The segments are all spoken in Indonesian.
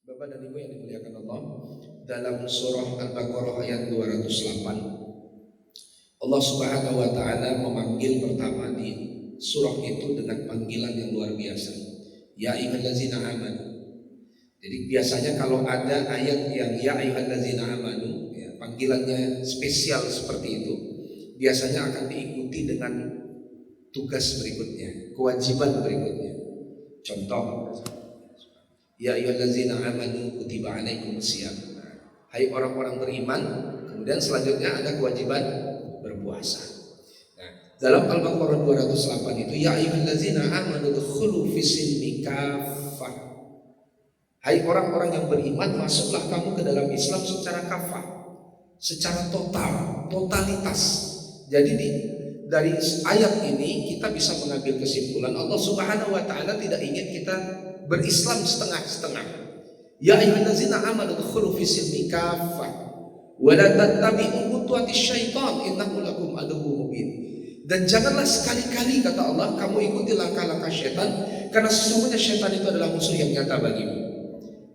Bapak dan Ibu yang dimuliakan Allah, dalam surah Al-Baqarah ayat 208, Allah Subhanahu wa taala memanggil pertama di surah itu dengan panggilan yang luar biasa. Ya ayyuhallazina amanu. Jadi biasanya kalau ada ayat yang ya ayyuhallazina amanu, ya, panggilannya spesial seperti itu, biasanya akan diikuti dengan tugas berikutnya, kewajiban berikutnya. Contoh, ya ayyuhallazina amanu kutiba alaikumusiyam. Hai orang-orang beriman, kemudian selanjutnya ada kewajiban berpuasa. Nah, dalam Al-Baqarah 208 itu ya ayyuhallazina amanu dkhulu fis-silmi kaffah. Hai orang-orang yang beriman, masuklah kamu ke dalam Islam secara kafah, secara total, totalitas. Jadi dari ayat ini kita bisa mengambil kesimpulan Allah Subhanahu wa taala tidak ingin kita berislam setengah-setengah. Ya ayyuhallazina amanu dkhulu fis-silmi kaffah wa la tattabi'u khutuwatis syaitan innahu lakum aduwwum mubin. Dan janganlah sekali-kali, kata Allah, kamu ikuti langkah-langkah syaitan, karena sesungguhnya syaitan itu adalah musuh yang nyata bagimu.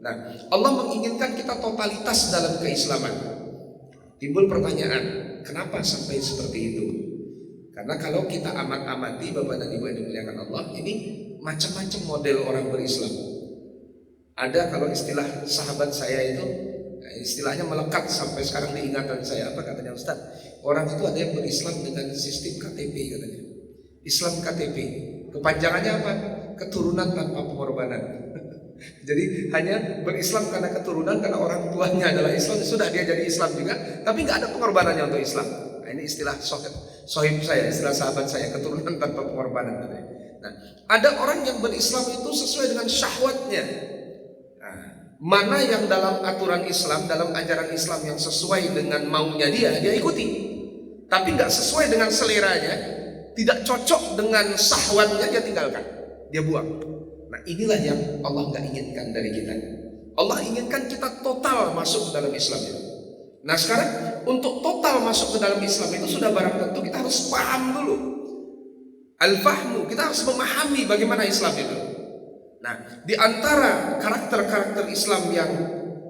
Nah, Allah menginginkan kita totalitas dalam keislaman. Timbul pertanyaan, kenapa sampai seperti itu? Karena kalau kita amat-amati Bapak dan Ibu yang dimuliakan Allah, ini macam-macam model orang berislam. Ada, kalau istilah sahabat saya itu, istilahnya melekat sampai sekarang di ingatan saya. Apa katanya Ustaz? Orang itu ada yang berislam dengan sistem KTP katanya. Islam KTP. Kepanjangannya apa? Keturunan tanpa pengorbanan. Jadi hanya berislam karena keturunan, karena orang tuanya adalah Islam, sudah dia jadi Islam juga, tapi nggak ada pengorbanannya untuk Islam. Nah, ini istilah sohib saya, istilah sahabat saya, keturunan tanpa pengorbanan. Nah, ada orang yang berislam itu sesuai dengan syahwatnya. Nah, mana yang dalam aturan Islam, dalam ajaran Islam yang sesuai dengan maunya dia ikuti. Tapi nggak sesuai dengan seleranya, tidak cocok dengan syahwatnya, dia tinggalkan, dia buang. Nah, inilah yang Allah nggak inginkan dari kita. Allah inginkan kita total masuk ke dalam Islam itu. Nah, sekarang untuk total masuk ke dalam Islam itu sudah barang tentu kita harus paham dulu. Al-fahmu, kita harus memahami bagaimana Islam itu. Nah, di antara karakter-karakter Islam yang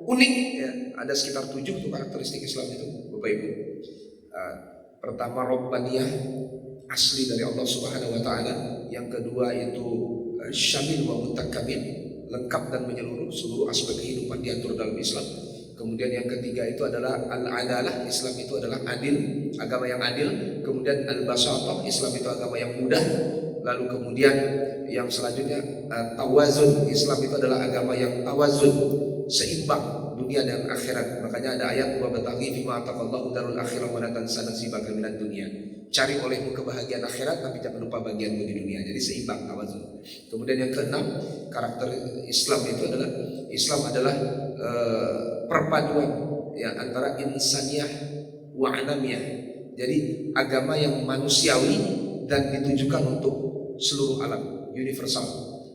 unik, ya, ada sekitar 7 tuh karakteristik Islam itu, Bapak Ibu. Pertama, Rabbaniyah, asli dari Allah Subhanahu wa taala. Yang kedua itu syamil wa mutakamil, lengkap dan menyeluruh, seluruh aspek kehidupan diatur dalam Islam. Kemudian yang ketiga itu adalah al-adalah, Islam itu adalah adil, agama yang adil. Kemudian al-basatah, Islam itu agama yang mudah. Lalu kemudian yang selanjutnya tawazun, Islam itu adalah agama yang tawazun, seimbang dunia dan akhirat. Makanya ada ayat wa bataghi fima ataqallahu darul akhirah wa la tansa nasibaka minad dunya. Cari olehmu kebahagiaan akhirat, tapi jangan lupa bagianmu di dunia. Jadi seimbang, tawazun. Kemudian yang keenam, karakter Islam itu adalah perpaduan, ya, antara insaniyah wa anamiyah. Jadi agama yang manusiawi dan ditujukan untuk seluruh alam, universal.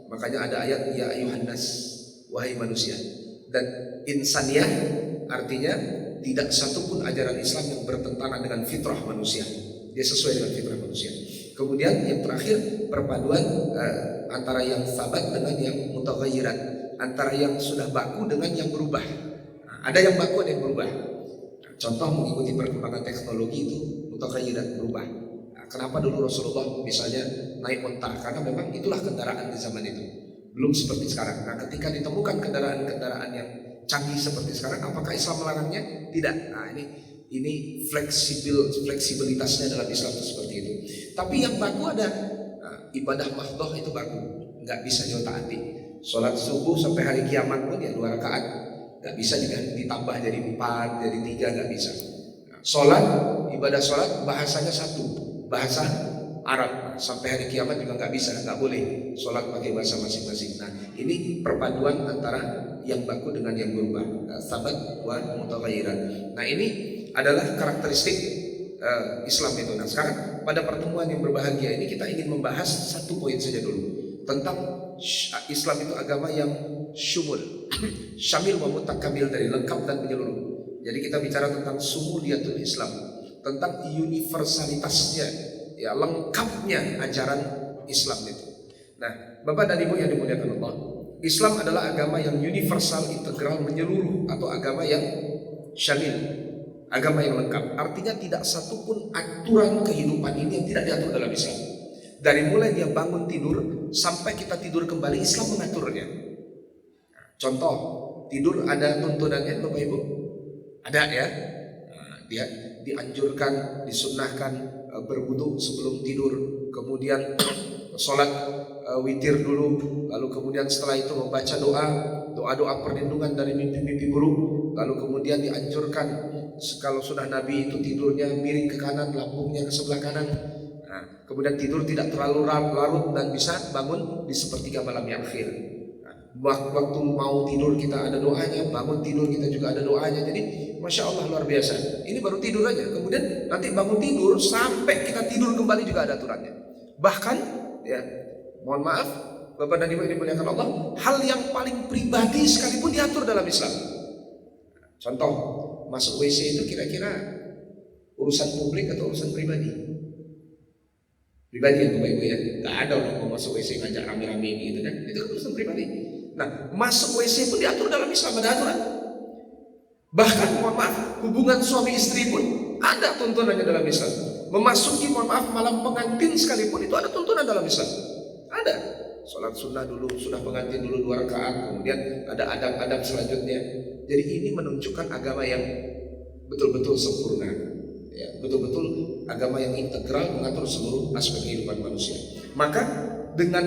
Makanya ada ayat ya ayuhan nas, wahai manusia. Dan insaniyah artinya tidak satupun ajaran Islam yang bertentangan dengan fitrah manusia. Dia sesuai dengan fitrah manusia. Kemudian yang terakhir, perpaduan antara yang sabat dengan yang mutaghayyirat, antara yang sudah baku dengan yang berubah. Nah, ada yang baku, ada yang berubah. Nah, contoh mengikuti perkembangan teknologi itu mutaghayyirat, berubah. Nah, kenapa dulu Rasulullah misalnya naik unta? Karena memang itulah kendaraan di zaman itu. Belum seperti sekarang. Nah, ketika ditemukan kendaraan-kendaraan yang canggih seperti sekarang, apakah Islam melarangnya? Tidak. Nah, ini fleksibilitasnya dalam Islam itu seperti itu. Tapi yang baku ada, ibadah mahdoh itu baku, nggak bisa diotak-atik. Sholat subuh sampai hari kiamat pun ya 2 rakaat, nggak bisa ditambah jadi 4, jadi 3, nggak bisa. Sholat, ibadah sholat bahasanya satu, bahasa Arab, sampai hari kiamat juga nggak bisa, nggak boleh sholat pakai bahasa masing-masing. Nah, ini perpaduan antara yang baku dengan yang berubah, sabat wa mutaghayyiran. Nah, ini adalah karakteristik Islam itu. Nah, sekarang pada pertemuan yang berbahagia ini kita ingin membahas satu poin saja dulu tentang Islam itu agama yang syumul, syamil wa mutakamil, dari lengkap dan menyeluruh. Jadi kita bicara tentang sumuliyatul Islam, tentang universalitasnya, ya, lengkapnya ajaran Islam itu. Nah, Bapak dan Ibu yang dimuliakan Allah, Islam adalah agama yang universal, integral, menyeluruh, atau agama yang syamil, agama yang lengkap. Artinya tidak satupun aturan kehidupan ini yang tidak diatur dalam Islam. Dari mulai dia bangun tidur sampai kita tidur kembali, Islam mengaturnya. Contoh, tidur ada tuntunannya Bapak Ibu? Ada ya. Dia dianjurkan, disunnahkan berwudu sebelum tidur, kemudian sholat witir dulu, lalu kemudian setelah itu membaca doa perlindungan dari mimpi-mimpi buruk, lalu kemudian dianjurkan kalau sudah Nabi itu tidurnya miring ke kanan, lambungnya ke sebelah kanan. Nah, kemudian tidur tidak terlalu larut dan bisa bangun di sepertiga malam yang akhir. Waktu mau tidur kita ada doanya, bangun tidur kita juga ada doanya. Jadi Masya Allah luar biasa. Ini baru tidur aja, kemudian nanti bangun tidur sampai kita tidur kembali juga ada aturannya. Bahkan ya, mohon maaf Bapak dan Ibu yang dimuliakan Allah, hal yang paling pribadi sekalipun diatur dalam Islam. Contoh, masuk WC itu kira-kira urusan publik atau urusan pribadi? Pribadi ya Bapak Ibu ya. Gak ada orang mau masuk WC ngajak rame-rame gitu kan. Itu kan urusan pribadi. Nah, masuk WC pun diatur dalam Islam, ada aturan. Bahkan mohon maaf, hubungan suami istri pun ada tuntunannya dalam Islam. Memasuki mohon maaf malam pengantin sekalipun itu ada tuntunan dalam Islam. Ada. Sholat sunnah dulu, sunnah pengantin dulu 2 rakaat, kemudian ada adab-adab selanjutnya. Jadi ini menunjukkan agama yang betul-betul sempurna, ya, betul-betul agama yang integral mengatur seluruh aspek kehidupan manusia. Maka dengan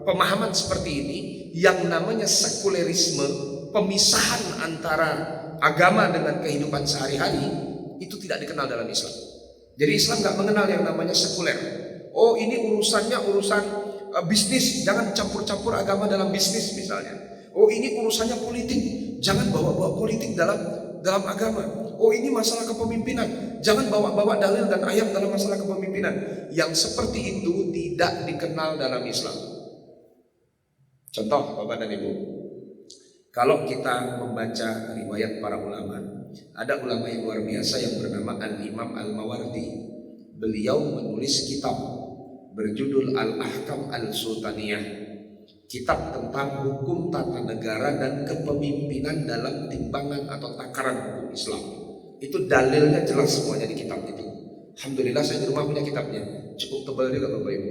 pemahaman seperti ini, yang namanya sekulerisme, pemisahan antara agama dengan kehidupan sehari-hari, itu tidak dikenal dalam Islam. Jadi Islam nggak mengenal yang namanya sekuler. Oh ini urusannya urusan bisnis, jangan campur-campur agama dalam bisnis misalnya. Oh ini urusannya politik, jangan bawa-bawa politik dalam agama. Oh ini masalah kepemimpinan, jangan bawa-bawa dalil dan ayat dalam masalah kepemimpinan. Yang seperti itu tidak dikenal dalam Islam. Contoh Bapak dan Ibu, kalau kita membaca riwayat para ulama, ada ulama yang luar biasa yang bernama Al-Imam Al-Mawardi. Beliau menulis kitab berjudul Al-Ahkam Al-Sultaniyah, kitab tentang hukum tata negara dan kepemimpinan dalam timbangan atau takaran hukum Islam. Itu dalilnya jelas semuanya di kitab itu. Alhamdulillah saya di rumah punya kitabnya, cukup tebal juga Bapak Ibu,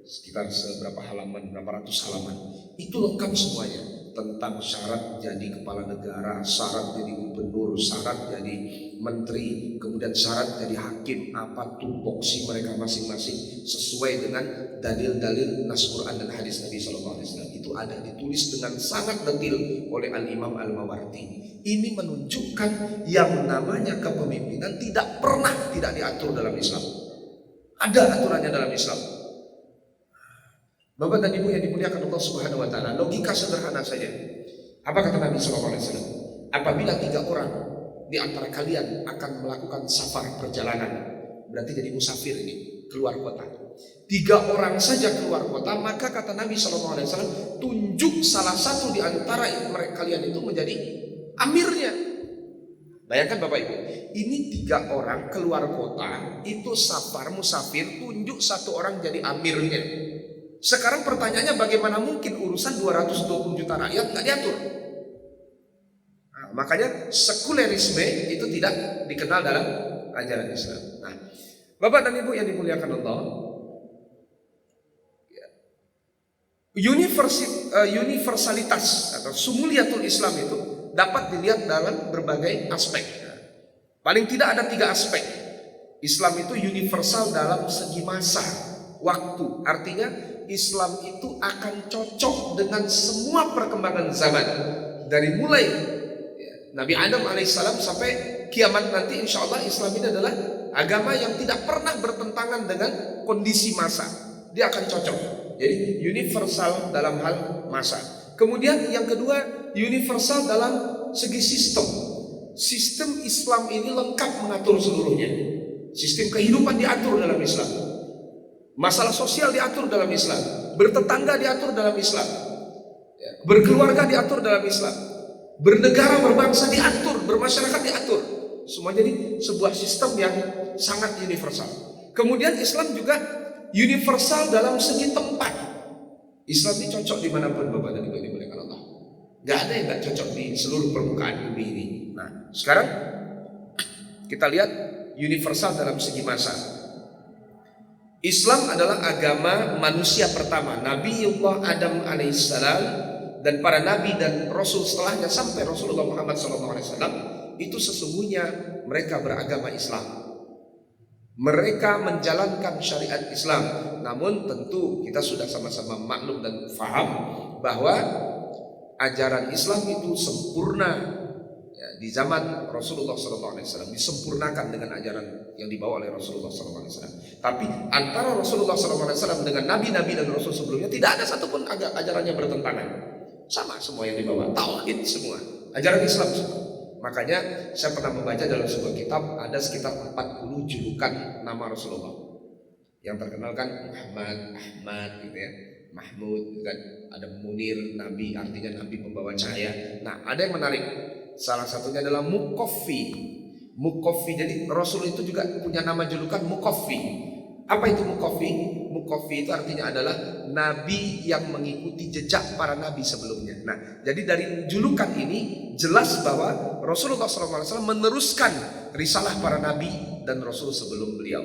sekitar seberapa halaman, berapa ratus halaman. Itu lengkap semuanya tentang syarat jadi kepala negara, syarat jadi gubernur, syarat jadi menteri, kemudian syarat jadi hakim, apa tupoksi mereka masing-masing sesuai dengan dalil-dalil nas Quran dan hadis Nabi SAW. Itu ada ditulis dengan sangat detail oleh Al-Imam Al-Mawardi. Ini menunjukkan yang namanya kepemimpinan tidak pernah tidak diatur dalam Islam. Ada aturannya dalam Islam. Bapak dan Ibu yang dimuliakan Allah Subhanahu wa taala, logika sederhana saja. Apa kata Nabi sallallahu alaihi wasallam? Apabila 3 orang di antara kalian akan melakukan safar perjalanan, berarti jadi musafir ini, keluar kota. 3 orang saja keluar kota, maka kata Nabi sallallahu alaihi wasallam, tunjuk salah satu di antara kalian itu menjadi amirnya. Bayangkan Bapak Ibu, ini 3 orang keluar kota, itu safar musafir, tunjuk 1 orang jadi amirnya. Sekarang pertanyaannya, bagaimana mungkin urusan 220 juta rakyat nggak diatur? Nah, makanya sekulerisme itu tidak dikenal dalam ajaran Islam. Nah, Bapak dan Ibu yang dimuliakan Allah, universalitas atau sumuliyatul Islam itu dapat dilihat dalam berbagai aspek. Paling tidak ada 3 aspek. Islam itu universal dalam segi masa, waktu. Artinya Islam itu akan cocok dengan semua perkembangan zaman, dari mulai Nabi Adam alaihissalam sampai kiamat nanti. Insya Allah Islam ini adalah agama yang tidak pernah bertentangan dengan kondisi masa. Dia akan cocok. Jadi universal dalam hal masa. Kemudian yang kedua, universal dalam segi sistem. Sistem Islam ini lengkap mengatur seluruhnya. Sistem kehidupan diatur dalam Islam. Masalah sosial diatur dalam Islam, bertetangga diatur dalam Islam, berkeluarga diatur dalam Islam, bernegara berbangsa diatur, bermasyarakat diatur. Semua jadi sebuah sistem yang sangat universal. Kemudian Islam juga universal dalam segi tempat. Islam ini cocok dimanapun Bapak dan Ibu dimuliakan Allah. Gak ada yang gak cocok di seluruh permukaan bumi ini. Nah, sekarang kita lihat universal dalam segi masa. Islam adalah agama manusia pertama, Nabiullah Adam alaihissalam, dan para nabi dan rasul setelahnya sampai Rasulullah Muhammad SAW. Itu sesungguhnya mereka beragama Islam. Mereka menjalankan syariat Islam. Namun tentu kita sudah sama-sama maklum dan faham bahwa ajaran Islam itu sempurna ya, di zaman Rasulullah SAW, disempurnakan dengan ajaran yang dibawa oleh Rasulullah SAW. Tapi antara Rasulullah SAW dengan nabi-nabi dan rasul sebelumnya tidak ada satupun ajarannya bertentangan. Sama semua yang dibawa, tauhid semua, ajaran Islam semua. Makanya saya pernah membaca dalam sebuah kitab ada sekitar 40 julukan nama Rasulullah. Yang terkenal kan Muhammad, Ahmad gitu ya, Mahmud gitu kan. Ada Munir, Nabi, artinya Nabi membawa cahaya. Nah, ada yang menarik. Salah satunya adalah Mukoffi. Mukoffi, jadi Rasul itu juga punya nama julukan Mukoffi. Apa itu Mukoffi? Mukoffi itu artinya adalah Nabi yang mengikuti jejak para Nabi sebelumnya. Nah, jadi dari julukan ini jelas bahwa Rasulullah SAW meneruskan risalah para Nabi dan Rasul sebelum beliau.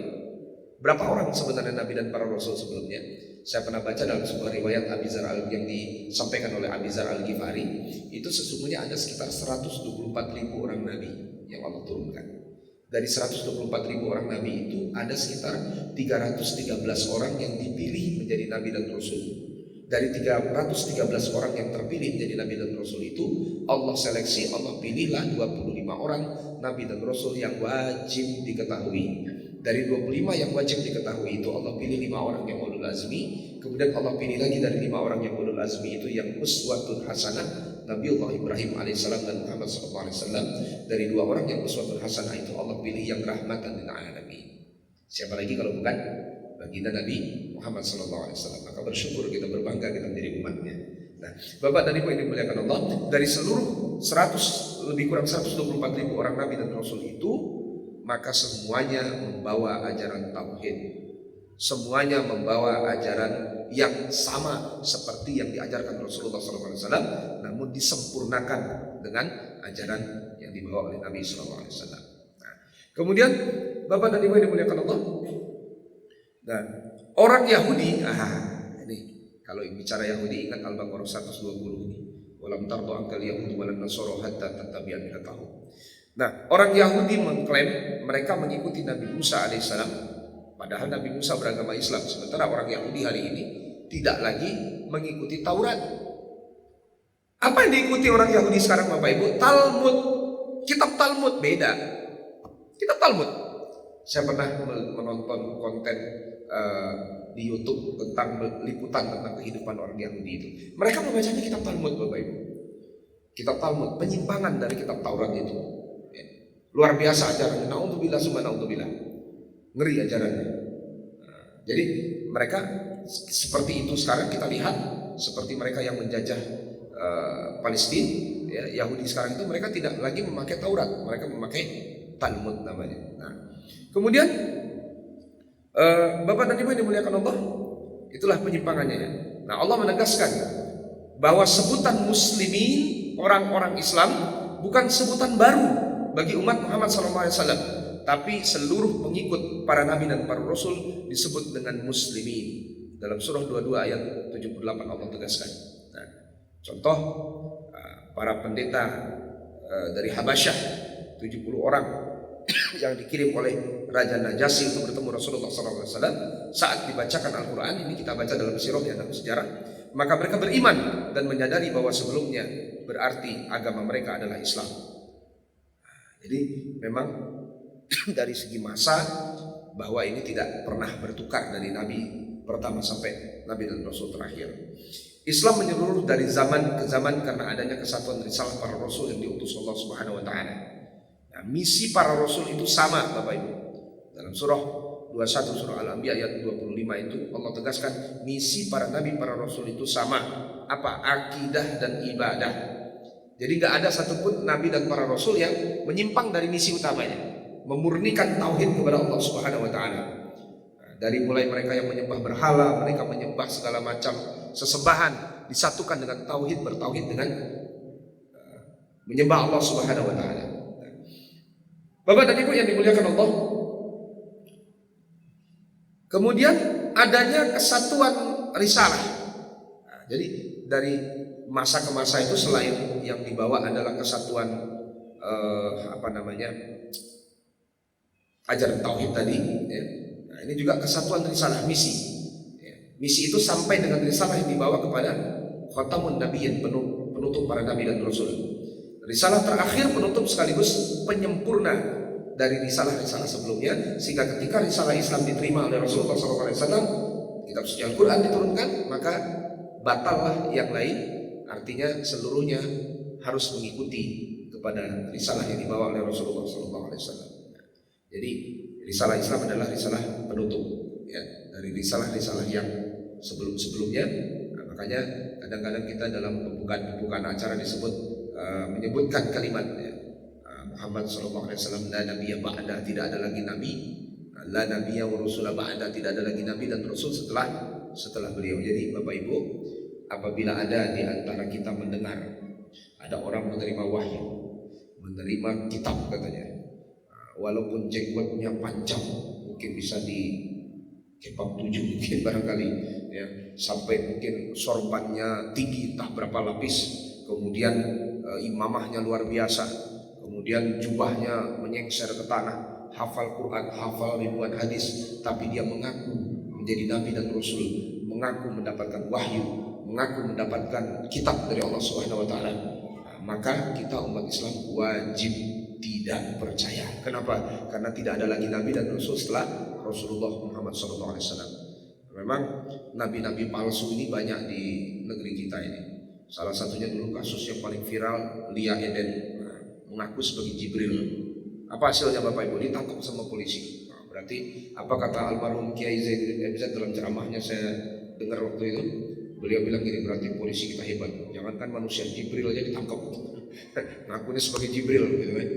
Berapa orang sebenarnya Nabi dan para Rasul sebelumnya? Saya pernah baca dalam sebuah riwayat Abi Dzar yang disampaikan oleh Abi Dzar Al-Ghifari, itu sesungguhnya ada sekitar 124.000 orang Nabi yang Allah turunkan. Dari 124.000 orang Nabi itu ada sekitar 313 orang yang dipilih menjadi Nabi dan Rasul. Dari 313 orang yang terpilih menjadi Nabi dan Rasul itu Allah seleksi, Allah pilihlah 25 orang Nabi dan Rasul yang wajib diketahui. Dari 25 yang wajib diketahui itu Allah pilih 5 orang yang ulul azmi. Kemudian Allah pilih lagi dari 5 orang yang ulul azmi itu yang uswatun hasanah, Nabiullah Ibrahim alaihissalam dan Muhammad SAW. Dari 2 orang yang uswatun hasanah itu Allah pilih yang rahmatan lil alamin. Siapa lagi kalau bukan baginda Nabi Muhammad SAW. Maka bersyukur kita, berbangga kita menjadi umatnya. Nah, Bapak dan Ibu yang dimuliakan Allah, dari seluruh 100 lebih kurang 124.000 orang Nabi dan Rasul itu, maka semuanya membawa ajaran tauhid. Semuanya membawa ajaran yang sama seperti yang diajarkan Rasulullah SAW, namun disempurnakan dengan ajaran yang dibawa oleh Nabi SAW. Nah, kemudian Bapak dan Ibu yang dimuliakan Allah, nah, orang Yahudi, ini kalau bicara Yahudi ingat Al-Baqarah 120 ini. Walam tardu ankal yahud walan nasara hatta tattabi'a millatahum. Nah, orang Yahudi mengklaim mereka mengikuti Nabi Musa alaihissalam, padahal Nabi Musa beragama Islam. Sementara orang Yahudi hari ini tidak lagi mengikuti Taurat. Apa yang diikuti orang Yahudi sekarang Bapak Ibu? Talmud. Kitab Talmud beda. Kitab Talmud. Saya pernah menonton konten di YouTube tentang liputan tentang kehidupan orang Yahudi itu. Mereka membacanya kitab Talmud Bapak Ibu. Kitab Talmud, penyimpangan dari kitab Taurat itu. Luar biasa ajarannya. Na'udzubillah summa na'udzubillah. Ngeri ajarannya. Jadi mereka seperti itu sekarang kita lihat, seperti mereka yang menjajah Palestina, ya, Yahudi sekarang itu mereka tidak lagi memakai Taurat, mereka memakai Talmud namanya. Nah, kemudian Bapak dan Ibu yang dimuliakan Allah, itulah penyimpangannya ya. Nah, Allah menegaskan bahwa sebutan muslimin, orang-orang Islam, bukan sebutan baru bagi umat Muhammad SAW, tapi seluruh pengikut para nabi dan para rasul disebut dengan muslimin. Dalam surah 22 ayat 78 Allah tegaskan. Nah, contoh para pendeta dari Habasyah 70 orang yang dikirim oleh Raja Najasyi untuk bertemu Rasulullah SAW, saat dibacakan Al-Quran, ini kita baca dalam sirahnya, dalam sejarah, maka mereka beriman dan menyadari bahwa sebelumnya berarti agama mereka adalah Islam. Jadi memang dari segi masa bahwa ini tidak pernah bertukar dari Nabi pertama sampai Nabi dan Rasul terakhir. Islam menyeluruh dari zaman ke zaman karena adanya kesatuan risalah para Rasul yang diutus Allah Subhanahu Wa Taala. Nah, misi para Rasul itu sama Bapak Ibu. Dalam surah 21 surah Al-Anbiya ayat 25 itu Allah tegaskan misi para Nabi para Rasul itu sama. Apa? Akidah dan ibadah. Jadi gak ada satupun Nabi dan para Rasul yang menyimpang dari misi utamanya, memurnikan tauhid kepada Allah Subhanahu Wa Taala. Dari mulai mereka yang menyembah berhala, mereka menyembah segala macam sesembahan disatukan dengan tauhid, bertauhid dengan menyembah Allah Subhanahu wa taala. Bapak dan Ibu yang dimuliakan Allah, kemudian adanya kesatuan risalah. Jadi dari masa ke masa itu selain yang dibawa adalah kesatuan ajaran tauhid tadi, ya. Nah, ini juga kesatuan risalah, misi. Ya. Misi itu sampai dengan risalah yang dibawa kepada khatamun nabiyyin, penutup para nabi dan rasul. Risalah terakhir penutup sekaligus penyempurna dari risalah-risalah sebelumnya, sehingga ketika risalah Islam diterima oleh Rasulullah SAW, kitab suci Al-Quran diturunkan, maka batallah yang lain. Artinya seluruhnya harus mengikuti kepada risalah yang dibawa oleh Rasulullah SAW. Jadi risalah Islam adalah risalah penutup, ya, dari risalah-risalah yang sebelum-sebelumnya. Nah, makanya kadang-kadang kita dalam pembukaan acara menyebutkan kalimat, ya, Muhammad SAW, la nabiyya ba'da, tidak ada lagi nabi, la nabiyya wa rusula ba'da, tidak ada lagi nabi dan rasul setelah beliau. Jadi Bapak Ibu, apabila ada di antara kita mendengar ada orang menerima wahyu, menerima kitab katanya, walaupun jenggotnya panjang, mungkin bisa dikepang 7 mungkin barangkali, ya, sampai mungkin sorbannya tinggi entah berapa lapis, kemudian imamahnya luar biasa, kemudian jubahnya menyengser ke tanah, hafal Quran, hafal ribuan hadis, tapi dia mengaku menjadi nabi dan rasul, mengaku mendapatkan wahyu, mengaku mendapatkan kitab dari Allah Subhanahu wa taala. Maka kita umat Islam wajib tidak percaya. Kenapa? Karena tidak ada lagi nabi dan rasul setelah Rasulullah Muhammad SAW. Memang nabi-nabi palsu ini banyak di negeri kita ini. Salah satunya dulu kasus yang paling viral, Lia Eden, mengaku sebagai Jibril. Apa hasilnya Bapak Ibu? Ditangkap sama polisi. Nah, berarti apa kata almarhum Kiai Zainuddin MZ dalam ceramahnya saya dengar waktu itu? Beliau bilang gini, berarti polisi kita hebat. Jangankan manusia, Jibril aja ditangkap. Ngakunya sebagai Jibril gitu kan.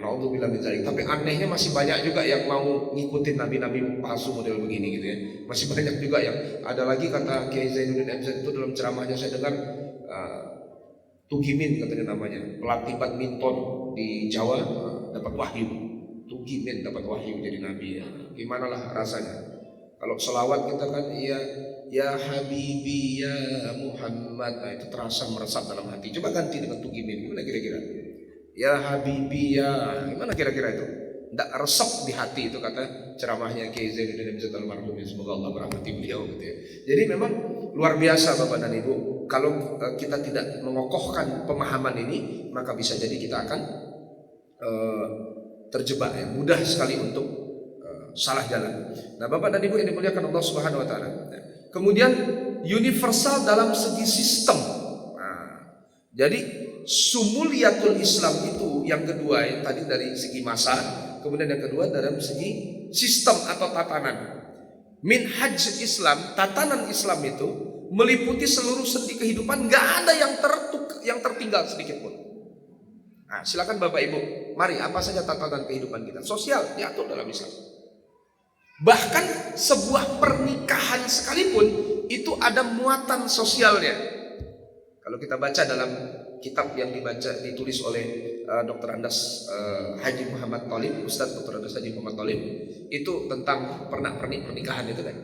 Naudzubillah min dzalik. Tapi anehnya masih banyak juga yang mau ngikutin nabi-nabi palsu model begini gitu ya. Masih banyak juga yang ada lagi kata Kiai Zainuddin MZ itu dalam ceramahnya saya dengar, Tugimin katanya namanya, pelatih badminton di Jawa, dapat wahyu. Tugimin dapat wahyu jadi nabi ya. Gimana lah rasanya? Kalau selawat kita kan ya Habibi ya Muhammad, nah itu terasa meresap dalam hati. Coba ganti dengan Tugimin, gimana kira-kira? Ya Habibi ya, gimana kira-kira itu? Tidak resep di hati itu kata ceramahnya Kiai Zainuddin MZ almarhum, semoga Allah merahmati beliau gitu ya. Jadi memang luar biasa Bapak dan Ibu. Kalau kita tidak mengokohkan pemahaman ini, maka bisa jadi kita akan terjebak ya, mudah sekali untuk salah jalan. Nah, Bapak dan Ibu yang dimuliakan Allah Subhanahu wa taala. Kemudian universal dalam segi sistem. Nah, jadi sumuliyatul Islam itu yang kedua ya, tadi dari segi masa, kemudian yang kedua dalam segi sistem atau tatanan. Minhaj Islam, tatanan Islam itu meliputi seluruh sendi kehidupan, nggak ada yang tertinggal sedikit pun. Nah, silakan Bapak Ibu, mari apa saja tatanan kehidupan kita. Sosial diatur dalam Islam. Bahkan sebuah pernikahan sekalipun itu ada muatan sosialnya. Kalau kita baca dalam kitab yang ditulis oleh Dr. Andas Haji Muhammad Thalib, Ustadz Dr. Andas Haji Muhammad Thalib, itu tentang pernik-pernik pernikahan itu kan.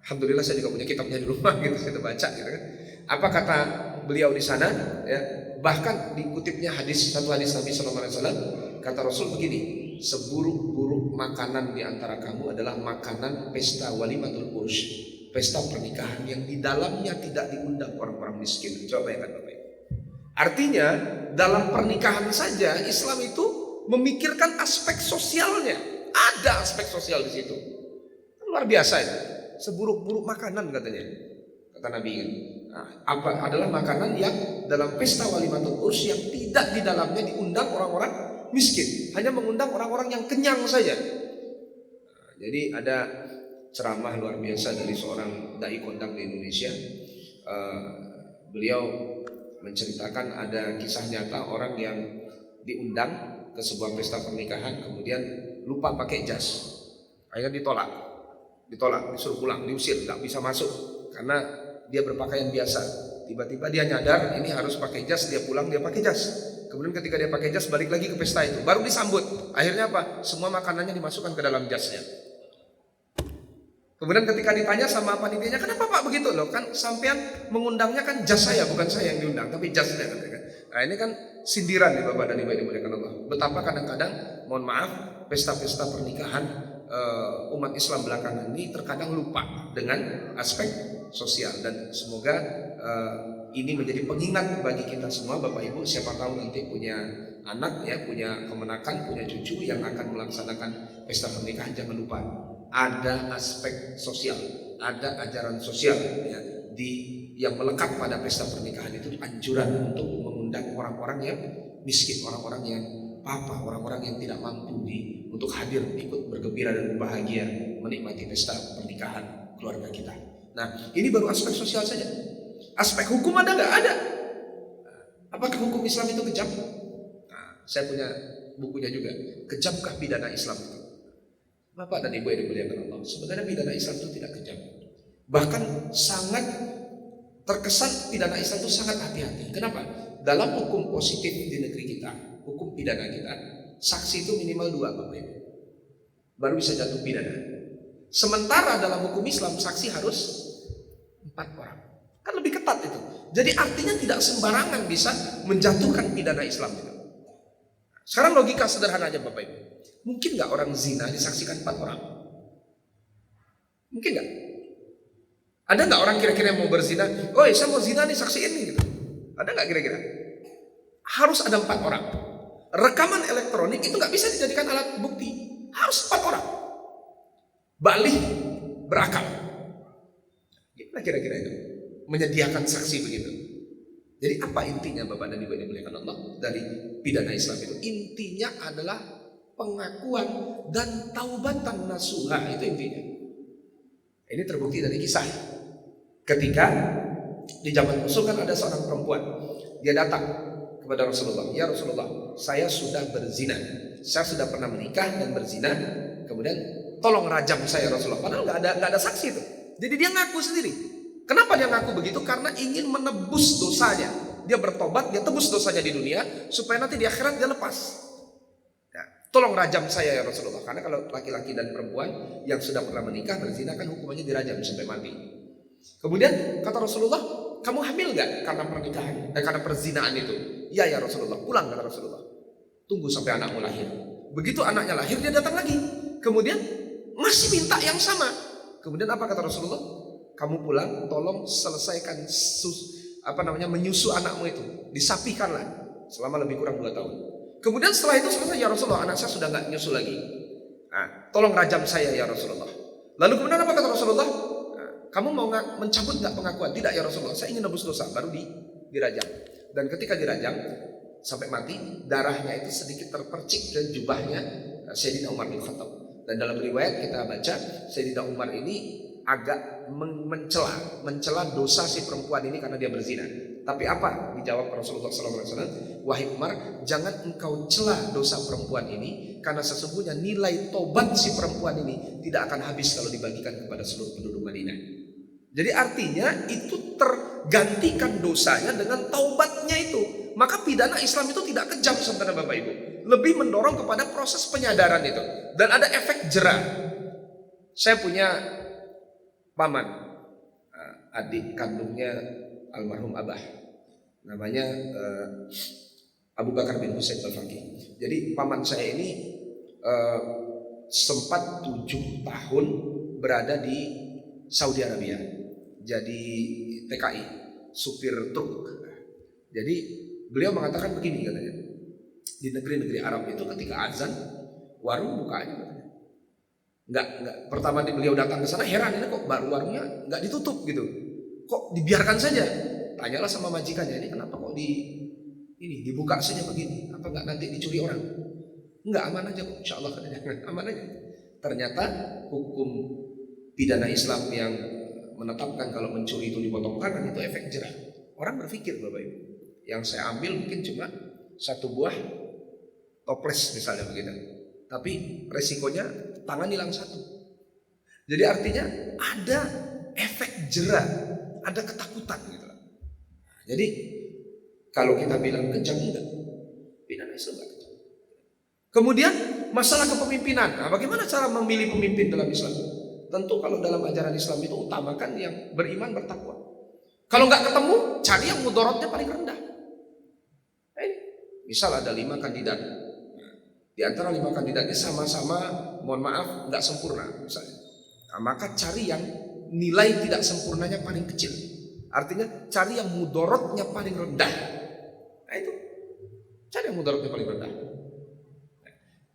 Alhamdulillah saya juga punya kitabnya di rumah gitu, saya baca gitu kan. Apa kata beliau di sana ya? Bahkan dikutipnya satu hadis Nabi sallallahu alaihi wasallam, kata Rasul begini, seburuk-buruk makanan di antara kamu adalah makanan pesta walimatul urus, pesta pernikahan yang di dalamnya tidak diundang orang-orang miskin. Coba bayangkan Bapak. Artinya dalam pernikahan saja Islam itu memikirkan aspek sosialnya. Ada aspek sosial di situ. Luar biasa ya. Seburuk-buruk makanan katanya, kata Nabi. Nah, adalah makanan yang dalam pesta walimatul urus yang tidak di dalamnya diundang orang-orang miskin, hanya mengundang orang-orang yang kenyang saja. Nah, jadi ada ceramah luar biasa dari seorang dai kondang di Indonesia. Beliau menceritakan ada kisah nyata orang yang diundang ke sebuah pesta pernikahan, kemudian lupa pakai jas, akhirnya ditolak, disuruh pulang, diusir, nggak bisa masuk karena dia berpakaian biasa. Tiba-tiba dia nyadar ini harus pakai jas, dia pulang dia pakai jas. Kemudian ketika dia pakai jas balik lagi ke pesta itu, baru disambut. Akhirnya apa? Semua makanannya dimasukkan ke dalam jasnya. Kemudian ketika ditanya sama panitianya, kenapa Pak begitu? Loh kan sampean mengundangnya kan jas saya, bukan saya yang diundang, tapi jasnya. Nah ini kan sindiran nih Bapak dan Ibu yang dimuliakan Allah. Betapa kadang-kadang, mohon maaf, pesta-pesta pernikahan umat Islam belakangan ini terkadang lupa dengan aspek sosial. Dan semoga ini menjadi pengingat bagi kita semua Bapak Ibu. Siapa tahu nanti punya anak ya, punya kemenakan, punya cucu yang akan melaksanakan pesta pernikahan, jangan lupa ada aspek sosial, ada ajaran sosial ya, yang melekat pada pesta pernikahan itu anjuran untuk mengundang orang-orang yang miskin, orang-orang yang papa, orang-orang yang tidak mampu untuk hadir ikut bergembira dan bahagia menikmati pesta pernikahan keluarga kita. Nah, ini baru aspek sosial saja. Aspek hukum ada nggak? Ada. Apakah hukum Islam itu kejam? Nah, saya punya bukunya juga. Kejamkah pidana Islam itu? Bapak dan Ibu yang dimuliakan Allah, sebenarnya pidana Islam itu tidak kejam. Bahkan sangat terkesan pidana Islam itu sangat hati-hati. Kenapa? Dalam hukum positif di negeri kita, hukum pidana kita, saksi itu minimal 2 Bapak Ibu, baru bisa jatuh pidana. Sementara dalam hukum Islam saksi harus 4 orang. Kan lebih ketat itu. Jadi artinya tidak sembarangan bisa menjatuhkan pidana Islam itu. Sekarang logika sederhana aja Bapak Ibu. Mungkin nggak orang zina disaksikan 4 orang? Mungkin nggak? Ada nggak orang kira-kira yang mau berzina? Oh saya mau zina nih, saksiin nih gitu. Ada nggak kira-kira? Harus ada 4 orang. Rekaman elektronik itu nggak bisa dijadikan alat bukti. Harus 4 orang. Balik berakal. Gimana kira-kira itu? Menyediakan saksi begitu. Jadi apa intinya Bapak dan Ibu yang dimuliakan Allah dari pidana Islam itu? Intinya adalah pengakuan dan taubatan nasuha, itu intinya. Ini terbukti dari kisah ketika di zaman Rasul kan ada seorang perempuan, dia datang kepada Rasulullah, ya Rasulullah, saya sudah berzina, saya sudah pernah menikah dan berzina, kemudian tolong rajam saya Rasulullah. Padahal nggak ada saksi itu. Jadi dia ngaku sendiri. Kenapa dia ngaku begitu? Karena ingin menebus dosanya. Dia bertobat, dia tebus dosanya di dunia supaya nanti di akhirat dia lepas. Tolong rajam saya ya Rasulullah. Karena kalau laki-laki dan perempuan yang sudah pernah menikah berzina kan hukumannya dirajam sampai mati. Kemudian kata Rasulullah, kamu hamil gak karena pernikahan dan karena perzinaan itu? Iya ya Rasulullah. Pulang kata Rasulullah. Tunggu sampai anakmu lahir. Begitu anaknya lahir dia datang lagi. Kemudian masih minta yang sama. Kemudian apa kata Rasulullah? Kamu pulang, tolong selesaikan menyusu anakmu itu. Disapikanlah selama lebih kurang 2 tahun. Kemudian setelah itu selesai, ya Rasulullah, anak saya sudah nggak nyusu lagi. Nah, tolong rajam saya ya Rasulullah. Lalu kemudian apa kata Rasulullah? Nah, kamu mau mencabut nggak pengakuan? Tidak ya Rasulullah, saya ingin nebus dosa. Baru dirajam. Dan ketika dirajam sampai mati, darahnya itu sedikit terpercik ke jubahnya Sayyidina Umar bin Khattab. Dan dalam riwayat kita baca Sayyidina Umar ini agak mencela dosa si perempuan ini karena dia berzina. Tapi apa dijawab Rasulullah SAW? Wahai Umar, jangan engkau celah dosa perempuan ini, karena sesungguhnya nilai tobat si perempuan ini tidak akan habis kalau dibagikan kepada seluruh penduduk Madinah. Jadi artinya itu tergantikan dosanya dengan taubatnya itu. Maka pidana Islam itu tidak kejam sebenarnya Bapak Ibu. Lebih mendorong kepada proses penyadaran itu. Dan ada efek jera. Saya punya paman, adik kandungnya almarhum Abah, namanya Abu Bakar bin Husain Al-Faqih. Jadi paman saya ini sempat 7 tahun berada di Saudi Arabia, jadi TKI, supir truk. Jadi beliau mengatakan begini katanya, di negeri-negeri Arab itu ketika azan warung buka aja katanya. Enggak, pertama beliau datang ke sana heran, ini kok baru warungnya enggak ditutup gitu. Kok dibiarkan saja? Tanyalah sama majikannya, ini kenapa kok dibuka saja begini? Apa enggak nanti dicuri orang? Enggak, aman aja kok, insyaallah katanya. Aman aja. Ternyata hukum pidana Islam yang menetapkan kalau mencuri itu dipotong tangan itu efek jerah. Orang berpikir Bapak Ibu, yang saya ambil mungkin cuma 1 buah toples misalnya begitu. Tapi resikonya tangan hilang 1. Jadi artinya ada efek jera, ada ketakutan gitu. Jadi kalau kita bilang kejam enggak, pimpinan Islam enggak kejam. Kemudian masalah kepemimpinan. Nah, bagaimana cara memilih pemimpin dalam Islam? Tentu kalau dalam ajaran Islam itu utamakan yang beriman bertakwa. Kalau nggak ketemu, cari yang mudorotnya paling rendah. Misal ada 5 kandidat. Di antara 5 kandidatnya sama-sama, mohon maaf, nggak sempurna misalnya. Nah, maka cari yang nilai tidak sempurnanya paling kecil. Artinya cari yang mudorotnya paling rendah. Nah itu, cari yang mudorotnya paling rendah.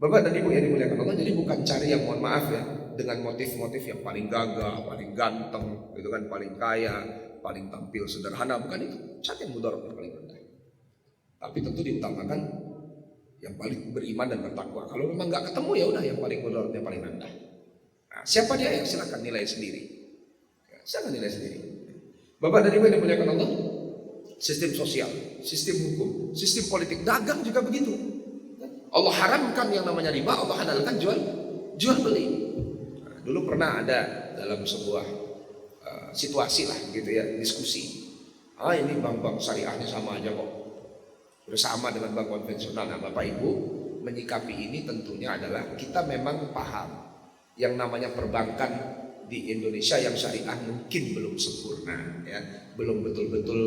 Bapak dan Ibu yang dimuliakan Allah, jadi bukan cari yang mohon maaf ya, dengan motif-motif yang paling gagah, paling ganteng, gitu kan, paling kaya, paling tampil sederhana, bukan itu. Cari yang mudorotnya paling rendah. Tapi tentu diutamakan yang paling beriman dan bertakwa. Kalau memang nggak ketemu ya udah yang paling mudorotnya paling rendah. Nah, siapa dia ya silakan nilai sendiri. Ya, silakan nilai sendiri. Bapak dan Ibu yang dimuliakan Allah, sistem sosial, sistem hukum, sistem politik, dagang juga begitu. Allah haramkan yang namanya riba, Allah halalkan jual beli. Nah, dulu pernah ada dalam sebuah situasi lah gitu ya, diskusi. Ini bank-bank syariahnya sama aja kok, bersama dengan bank konvensional. Nah, Bapak Ibu menyikapi ini tentunya adalah kita memang paham yang namanya perbankan di Indonesia yang syariah mungkin belum sempurna ya, belum betul-betul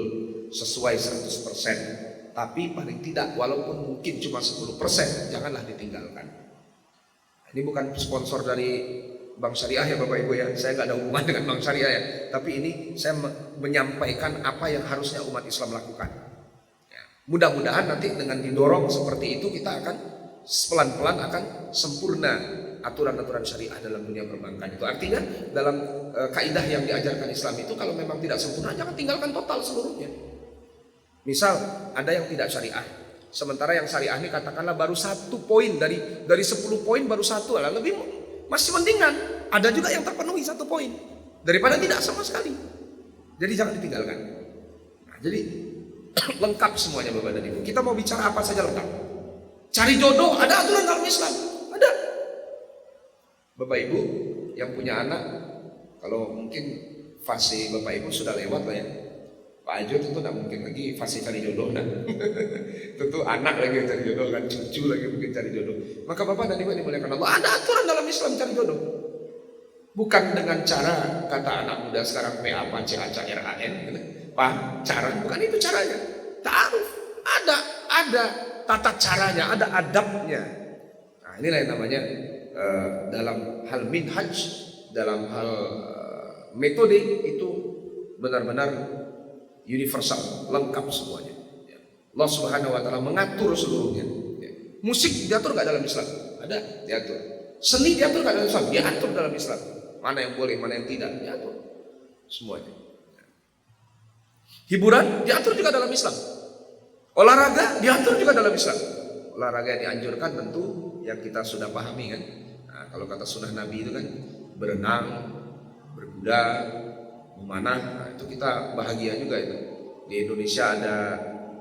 sesuai 100%. Tapi paling tidak walaupun mungkin cuma 10%, janganlah ditinggalkan. Ini bukan sponsor dari Bank Syariah ya Bapak Ibu ya, saya nggak ada hubungan dengan Bank Syariah ya. Tapi ini saya menyampaikan apa yang harusnya umat Islam lakukan. Ya, mudah-mudahan nanti dengan didorong seperti itu kita akan pelan-pelan akan sempurna aturan-aturan syariah dalam dunia perbankan. Itu artinya dalam kaidah yang diajarkan Islam itu kalau memang tidak sempurna jangan tinggalkan total seluruhnya. Misal ada yang tidak syariah, sementara yang syariah ini katakanlah baru 1 poin dari 10 poin baru 1, lah lebih masih mendingan. Ada juga yang terpenuhi 1 poin daripada tidak sama sekali. Jadi jangan ditinggalkan. Nah, jadi lengkap semuanya Bapak dan Ibu. Kita mau bicara apa saja lengkap. Cari jodoh ada aturan dalam Islam, ada. Bapak Ibu yang punya anak, kalau mungkin fase Bapak Ibu sudah lewat lah ya. Pak Ajo tentu tidak mungkin lagi fase cari jodoh, nah. Tentu anak lagi yang cari jodoh kan, cucu lagi mungkin cari jodoh. Maka Bapak dan Ibu dimuliakan Allah, ada aturan dalam Islam cari jodoh. Bukan dengan cara kata anak muda sekarang PA, CACRAN, gitu. Pacaran, bukan itu caranya. Ta'aruf, ada tata caranya, ada adabnya. Nah, inilah yang namanya dalam hal minhaj, dalam hal metode itu benar-benar universal, lengkap semuanya. Allah Subhanahu wa taala mengatur seluruhnya. Musik diatur enggak dalam Islam? Ada, diatur. Seni diatur enggak dalam Islam? Diatur dalam Islam. Mana yang boleh, mana yang tidak, diatur. Semuanya. Hiburan diatur juga dalam Islam. Olahraga diatur juga dalam Islam. Olahraga yang dianjurkan tentu yang kita sudah pahami kan. Nah, kalau kata sunnah Nabi itu kan berenang, berkuda, memanah, nah, itu kita bahagia juga itu. Di Indonesia ada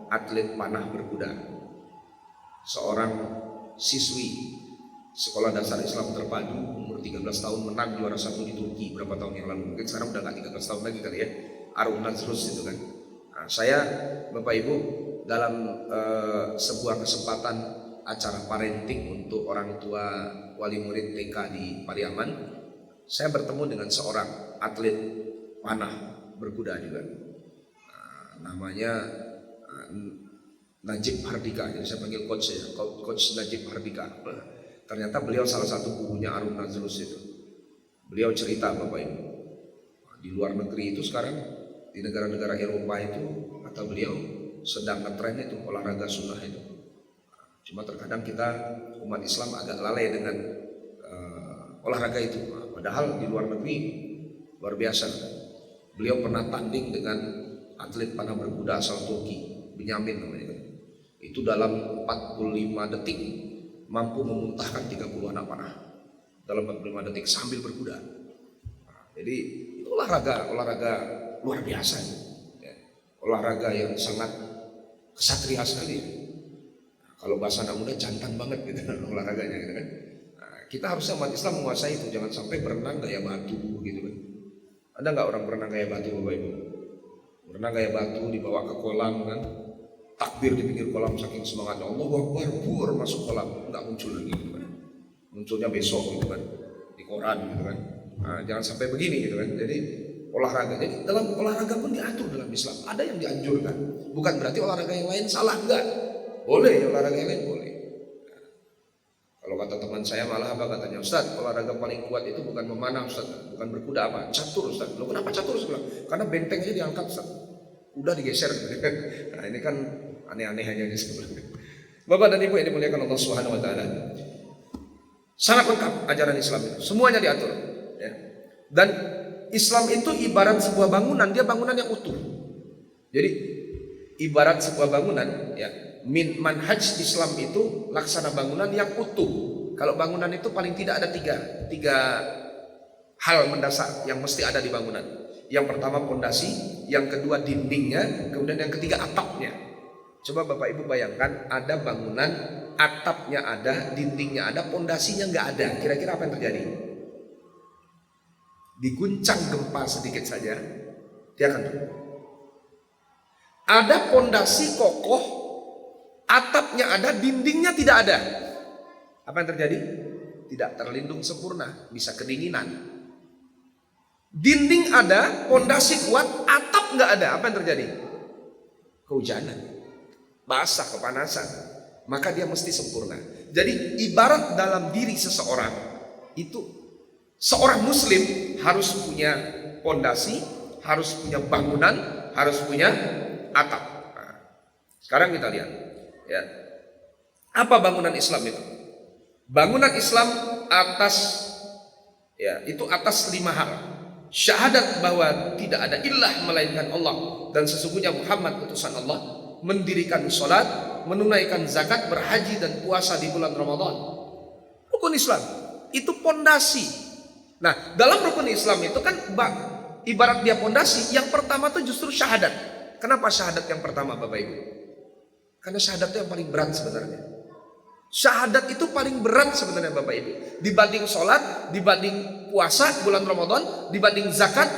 atlet panah berkuda. Seorang siswi sekolah dasar Islam terpadu umur 13 tahun menang juara 1 di Turki berapa tahun yang lalu. Mungkin sekarang udah gak 13 tahun lagi kali ya. Arun Nazrus itu kan. Nah, saya Bapak Ibu dalam sebuah kesempatan acara parenting untuk orang tua wali murid TK di Pariaman, saya bertemu dengan seorang atlet panah berkuda juga. Namanya Najib Hardika, jadi saya panggil coach ya, coach Najib Hardika. Ternyata beliau salah satu gurunya Arun Nazrus itu. Beliau cerita Bapak Ibu, di luar negeri itu sekarang di negara-negara Eropa itu kata beliau sedang ngetren itu olahraga sunnah itu. Cuma terkadang kita umat Islam agak lalai dengan olahraga itu. Padahal di luar negeri luar biasa. Beliau pernah tanding dengan atlet panah berkuda asal Turki, Benyamin namanya. Itu dalam 45 detik mampu memuntahkan 30 anak panah dalam 45 detik sambil berkuda. Nah, jadi itu olahraga luar biasa ya. Olahraga yang sangat kesatria sekali. Nah, kalau bahasa anak muda jantan banget gitu olahraganya gitu kan. Nah, kita harusnya umat Islam menguasai itu, jangan sampai berenang gaya batu gitu kan. Ada nggak orang berenang gaya batu Bapak Ibu? Pernah gaya batu dibawa ke kolam kan, takbir di pinggir kolam saking semangatnya, Allahu Akbar, buar masuk kolam, nggak muncul lagi gitu kan. Munculnya besok gitu kan, di koran gitu kan. Nah, jangan sampai begini gitu kan. Jadi olahraga, jadi dalam olahraga pun diatur dalam Islam. Ada yang dianjurkan, bukan berarti olahraga yang lain salah, enggak. Boleh olahraga yang lain boleh. Kalau kata teman saya malah apa katanya, Ustaz, olahraga paling kuat itu bukan memanah Ustaz, bukan berkuda apa, catur Ustaz. Loh kenapa catur Ustaz? Karena bentengnya diangkat Ustaz, udah digeser. Nah ini kan aneh-aneh aja sebenarnya. Bapak dan Ibu yang dimuliakan Allah Subhanahu Wa Taala, sangat lengkap ajaran Islam itu, semuanya diatur. Ya. Dan Islam itu ibarat sebuah bangunan, dia bangunan yang utuh. Jadi ibarat sebuah bangunan, ya. Manhaj Islam itu laksana bangunan yang utuh. Kalau bangunan itu paling tidak ada tiga hal mendasar yang mesti ada di bangunan. Yang pertama pondasi, yang kedua dindingnya, kemudian yang ketiga atapnya. Coba Bapak Ibu bayangkan, ada bangunan, atapnya ada, dindingnya ada, pondasinya nggak ada. Kira-kira apa yang terjadi? Diguncang gempa sedikit saja, dia akan turun. Ada pondasi kokoh, atapnya ada, dindingnya tidak ada. Apa yang terjadi? Tidak terlindung sempurna, bisa kedinginan. Dinding ada, pondasi kuat, atap nggak ada. Apa yang terjadi? Kehujanan, basah, kepanasan. Maka dia mesti sempurna. Jadi ibarat dalam diri seseorang itu, seorang muslim harus punya pondasi, harus punya bangunan, harus punya atap. Nah, sekarang kita lihat, ya, apa bangunan Islam itu? Bangunan Islam atas, ya, itu atas 5 hal. Syahadat bahwa tidak ada ilah melainkan Allah dan sesungguhnya Muhammad utusan Allah, mendirikan sholat, menunaikan zakat, berhaji dan puasa di bulan Ramadan. Rukun Islam itu pondasi. Nah, dalam rukun Islam itu kan ibarat dia pondasi, yang pertama tuh justru syahadat. Kenapa syahadat yang pertama Bapak Ibu? Karena syahadat itu yang paling berat sebenarnya. Syahadat itu paling berat sebenarnya Bapak Ibu. Dibanding sholat, dibanding puasa bulan Ramadan, dibanding zakat,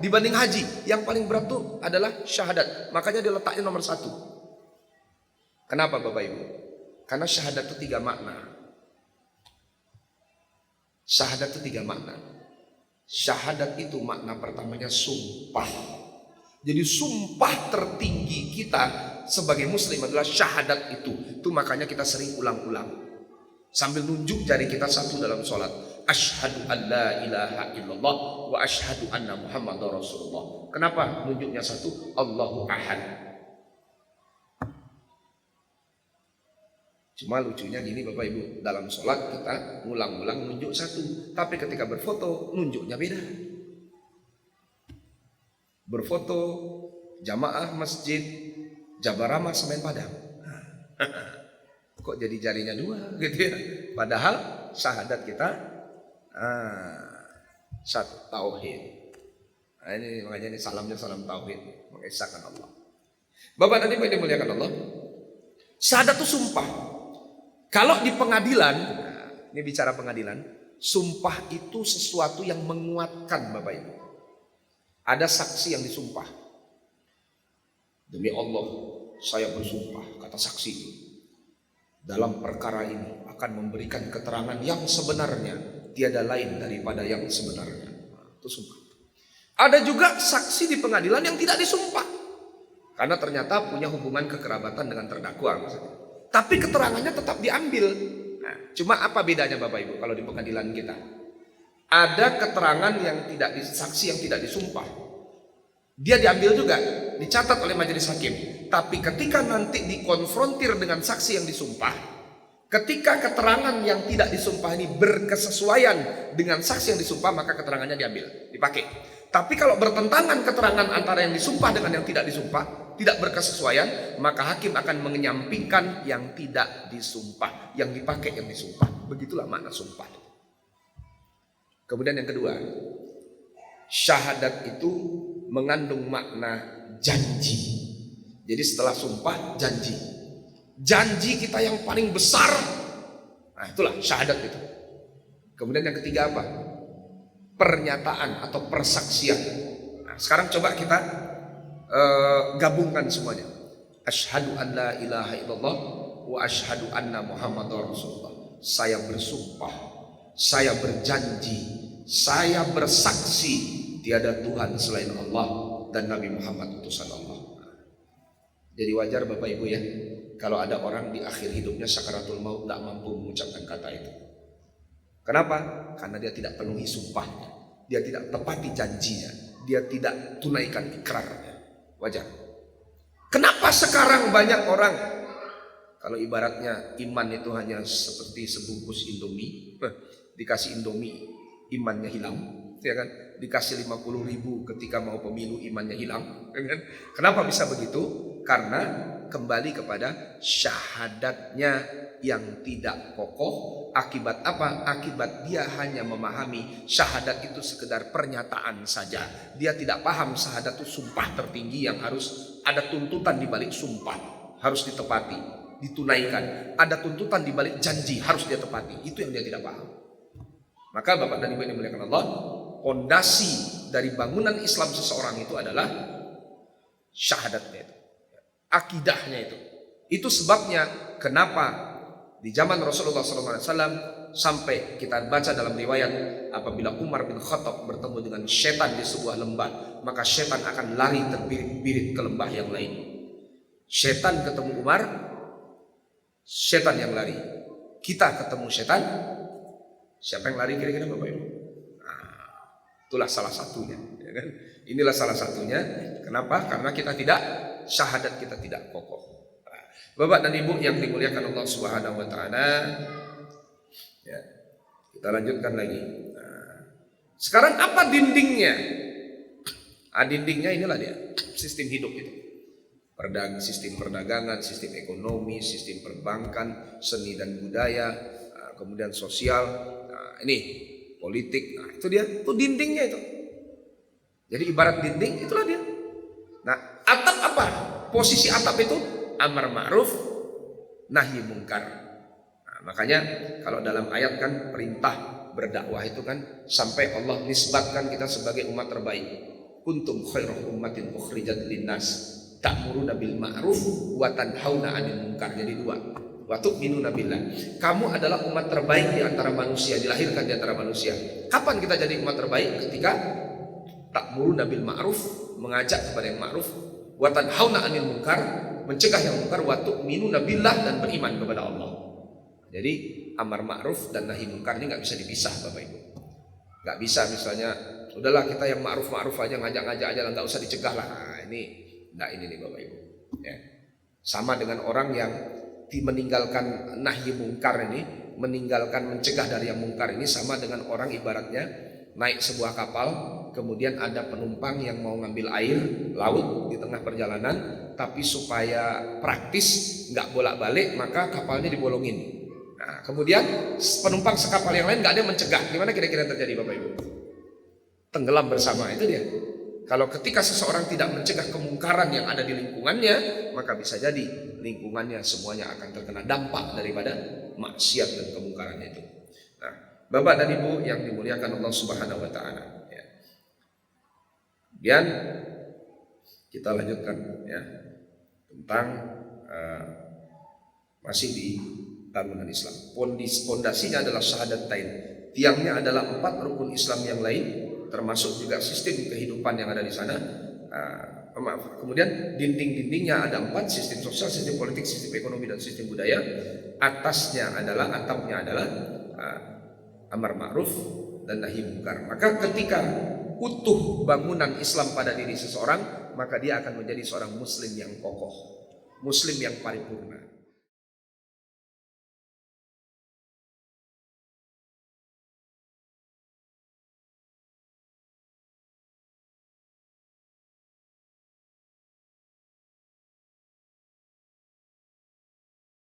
dibanding haji. Yang paling berat itu adalah syahadat. Makanya diletaknya nomor 1. Kenapa Bapak Ibu? Karena syahadat itu 3 makna. Syahadat itu 3 makna. Syahadat itu makna pertamanya sumpah. Jadi sumpah tertinggi kita sebagai muslim adalah syahadat itu. Itu makanya kita sering ulang-ulang sambil nunjuk jari kita satu dalam sholat. Asyhadu an la ilaha illallah wa asyhadu anna Muhammadar Rasulullah. Kenapa nunjuknya satu? Allahu ahad. Cuma lucunya gini Bapak Ibu, dalam sholat kita ngulang-ulang nunjuk satu, tapi ketika berfoto nunjuknya beda. Berfoto jamaah masjid Jabarama Semen Padang. Kok jadi jarinya 2 gitu ya? Padahal syahadat kita satu, tauhid. Nah, ini makanya ini salamnya salam tauhid, mengesahkan Allah. Bapak dan Ibu yang dimuliakan Allah, syahadat itu sumpah. Kalau di pengadilan, ini bicara pengadilan, sumpah itu sesuatu yang menguatkan Bapak Ibu. Ada saksi yang disumpah. Demi Allah, saya bersumpah, kata saksi, dalam perkara ini akan memberikan keterangan yang sebenarnya, tiada lain daripada yang sebenarnya. Nah, itu sumpah. Ada juga saksi di pengadilan yang tidak disumpah, karena ternyata punya hubungan kekerabatan dengan terdakwa maksudnya. Tapi keterangannya tetap diambil. Nah, cuma apa bedanya Bapak Ibu kalau di pengadilan kita? Ada keterangan yang tidak saksi yang tidak disumpah. Dia diambil juga, dicatat oleh majelis hakim. Tapi ketika nanti dikonfrontir dengan saksi yang disumpah, ketika keterangan yang tidak disumpah ini berkesesuaian dengan saksi yang disumpah, maka keterangannya diambil, dipakai. Tapi kalau bertentangan keterangan antara yang disumpah dengan yang tidak disumpah, tidak berkesesuaian, maka hakim akan menyampingkan yang tidak disumpah, yang dipakai yang disumpah. Begitulah makna sumpah. Kemudian yang kedua, syahadat itu mengandung makna janji. Jadi setelah sumpah, janji. Janji kita yang paling besar. Nah itulah syahadat itu. Kemudian yang ketiga apa? Pernyataan atau persaksian. Nah sekarang coba kita gabungkan semuanya. Asyhadu an la ilaha illallah wa asyhadu anna Muhammadar Rasulullah. Saya bersumpah, saya berjanji, saya bersaksi tiada Tuhan selain Allah dan Nabi Muhammad utusan Allah. Jadi wajar Bapak Ibu ya, kalau ada orang di akhir hidupnya sakaratul maut tidak mampu mengucapkan kata itu. Kenapa? Karena dia tidak penuhi sumpahnya, dia tidak tepati janjinya, dia tidak tunaikan ikrarnya. Wajar. Kenapa sekarang banyak orang, kalau ibaratnya iman itu hanya seperti sebungkus Indomie, dikasih Indomie imannya hilang, ya kan? Dikasih 50.000 ketika mau pemilu imannya hilang, ya kan? Kenapa bisa begitu? Karena kembali kepada syahadatnya yang tidak kokoh. Akibat apa? Akibat dia hanya memahami syahadat itu sekedar pernyataan saja. Dia tidak paham syahadat itu sumpah tertinggi yang harus ada tuntutan di balik sumpah, harus ditepati, ditunaikan. Ada tuntutan di balik janji, harus dia tepati. Itu yang dia tidak paham. Maka Bapak dan Ibu yang dimuliakan Allah, fondasi dari bangunan Islam seseorang itu adalah syahadatnya itu, akidahnya itu. Itu sebabnya kenapa di zaman Rasulullah SAW sampai kita baca dalam riwayat, apabila Umar bin Khattab bertemu dengan setan di sebuah lembah, maka setan akan lari terbirit-birit ke lembah yang lain. Setan ketemu Umar, setan yang lari. Kita ketemu setan, siapa yang lari kira-kira Bapak Ibu? Nah, itulah salah satunya, ya kan? Inilah salah satunya. Kenapa? Karena kita tidak, syahadat kita tidak kokoh. Bapak dan Ibu yang dimuliakan Allah Subhanahu wa taala. Ya, kita lanjutkan lagi. Nah, sekarang apa dindingnya? Dindingnya inilah dia, sistem hidup itu. Sistem perdagangan, sistem ekonomi, sistem perbankan, seni dan budaya, kemudian sosial. Nah, ini politik. Nah, itu dia, itu dindingnya itu. Jadi ibarat dinding itulah dia. Nah, atap apa? Posisi atap itu amar ma'ruf, nahi mungkar. Nah, makanya kalau dalam ayat kan perintah berdakwah itu kan sampai Allah nisbatkan kita sebagai umat terbaik. Kuntum khairu ummatin ukhrijat linnas ta'muruna bil ma'ruf wa tanhauna 'anil munkar. Jadi dua. Wa tu'minuna billah. Kamu adalah umat terbaik di antara manusia, dilahirkan di antara manusia. Kapan kita jadi umat terbaik? Ketika ta'muruna bil ma'ruf, mengajak kepada yang ma'ruf, wa tanhauna 'anil munkar, mencegah yang mungkar, wa tu'minuna billah, dan beriman kepada Allah. Jadi amar ma'ruf dan nahi mungkar ini nggak bisa dipisah Bapak Ibu. Nggak bisa misalnya, udahlah kita yang ma'ruf aja, ngajak-ngajak aja lah, nggak usah dicegah lah. Nah, ini nih Bapak Ibu. Ya. Sama dengan orang yang meninggalkan nahi mungkar ini, meninggalkan mencegah dari yang mungkar ini, sama dengan orang ibaratnya naik sebuah kapal, kemudian ada penumpang yang mau ngambil air laut di tengah perjalanan, tapi supaya praktis nggak bolak-balik maka kapalnya dibolongin. Nah, kemudian penumpang sekapal yang lain nggak ada yang mencegah. Gimana kira-kira yang terjadi Bapak Ibu? Tenggelam bersama, itu dia. Kalau ketika seseorang tidak mencegah kemungkaran yang ada di lingkungannya, maka bisa jadi lingkungannya semuanya akan terkena dampak daripada maksiat dan kemungkaran itu. Nah, Bapak dan Ibu yang dimuliakan Allah Subhanahu wa taala, ya. Kemudian kita lanjutkan ya tentang masih di bangunan Islam. Pondasinya adalah syahadatain. Tiangnya adalah 4 rukun Islam yang lain, termasuk juga sistem kehidupan yang ada di sana. Kemudian dinding-dindingnya ada 4, sistem sosial, sistem politik, sistem ekonomi, dan sistem budaya. Atapnya adalah amar ma'ruf dan nahi mungkar. Maka ketika utuh bangunan Islam pada diri seseorang, maka dia akan menjadi seorang muslim yang kokoh, muslim yang paripurna.